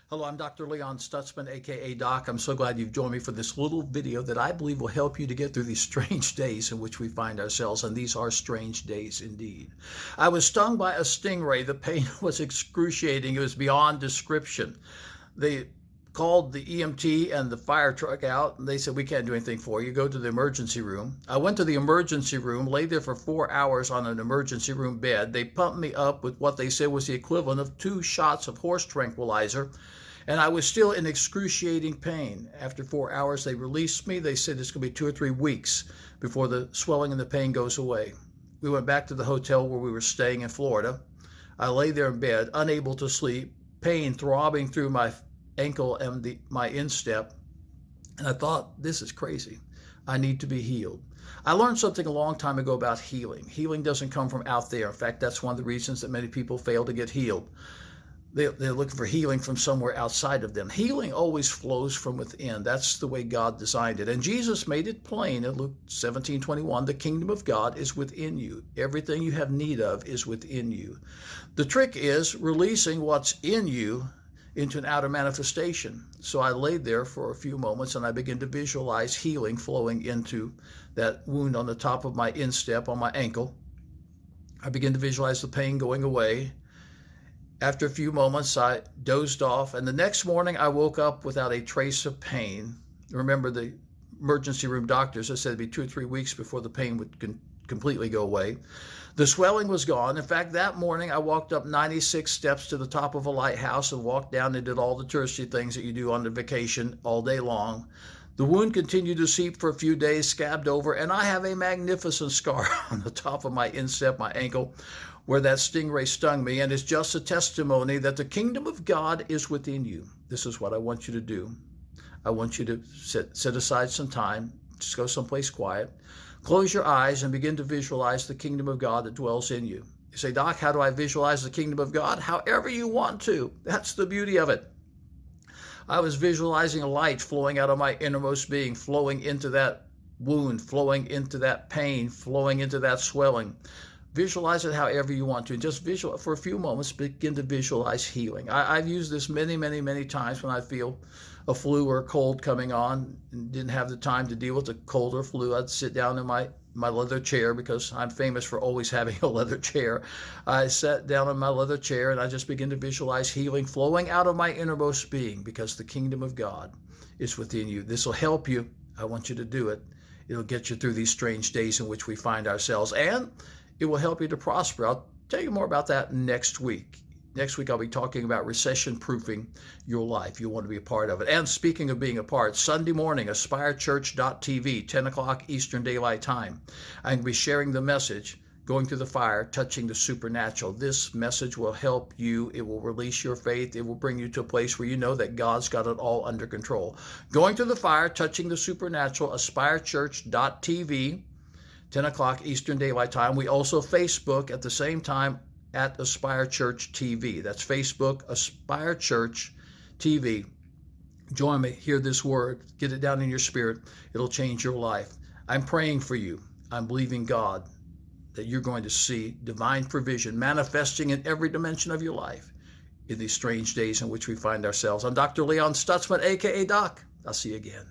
Hello, I'm Dr. Leon Stutzman, aka Doc. I'm so glad you've joined me for this little video that I believe will help you to get through these strange days in which we find ourselves, and these are strange days indeed. I was stung by a stingray. The pain was excruciating. It was beyond description. They called the EMT and the fire truck out, and they said, "We can't do anything for you. Go to the emergency room." I went to the emergency room, lay there for 4 hours on an emergency room bed. They pumped me up with what they said was the equivalent of 2 shots of horse tranquilizer, and I was still in excruciating pain. After 4 hours, they released me. They said it's going to be 2 or 3 weeks before the swelling and the pain goes away. We went back to the hotel where we were staying in Florida. I lay there in bed, unable to sleep, pain throbbing through my ankle and my instep, and I thought, this is crazy. I need to be healed. I learned something a long time ago about healing. Healing doesn't come from out there. In fact, that's one of the reasons that many people fail to get healed. They're looking for healing from somewhere outside of them. Healing always flows from within. That's the way God designed it. And Jesus made it plain in Luke 17:21, the kingdom of God is within you. Everything you have need of is within you. The trick is releasing what's in you into an outer manifestation. So I laid there for a few moments and I began to visualize healing flowing into that wound on the top of my instep on my ankle. I began to visualize the pain going away. After a few moments, I dozed off, and the next morning I woke up without a trace of pain. Remember, the emergency room doctors had said it'd be 2 or 3 weeks before the pain would completely go away. The swelling was gone. In fact, that morning I walked up 96 steps to the top of a lighthouse and walked down and did all the touristy things that you do on the vacation all day long. The wound continued to seep for a few days, scabbed over, and I have a magnificent scar on the top of my instep, my ankle, where that stingray stung me, and it's just a testimony that the kingdom of God is within you. This is what I want you to do. I want you to set aside some time, just go someplace quiet, close your eyes, and begin to visualize the kingdom of God that dwells in you. You say, "Doc, how do I visualize the kingdom of God?" However you want to. That's the beauty of it. I was visualizing a light flowing out of my innermost being, flowing into that wound, flowing into that pain, flowing into that swelling. Visualize it however you want to. Just visualize for a few moments, begin to visualize healing. I've used this many times when I feel a flu or a cold coming on and didn't have the time to deal with the cold or flu. I'd sit down in my leather chair, because I'm famous for always having a leather chair. I sat down in my leather chair and I just began to visualize healing flowing out of my innermost being, because the kingdom of God is within you. This will help you. I want you to do it. It'll get you through these strange days in which we find ourselves, and it will help you to prosper. I'll tell you more about that next week. Next week, I'll be talking about recession-proofing your life. You'll want to be a part of it. And speaking of being a part, Sunday morning, AspireChurch.tv, 10 o'clock Eastern Daylight Time. I'm going to be sharing the message, Going Through the Fire, Touching the Supernatural. This message will help you. It will release your faith. It will bring you to a place where you know that God's got it all under control. Going Through the Fire, Touching the Supernatural, AspireChurch.tv. 10 o'clock Eastern Daylight Time. We also Facebook at the same time at Aspire Church TV. That's Facebook, Aspire Church TV. Join me, hear this word, get it down in your spirit. It'll change your life. I'm praying for you. I'm believing God that you're going to see divine provision manifesting in every dimension of your life in these strange days in which we find ourselves. I'm Dr. Leon Stutzman, aka Doc. I'll see you again.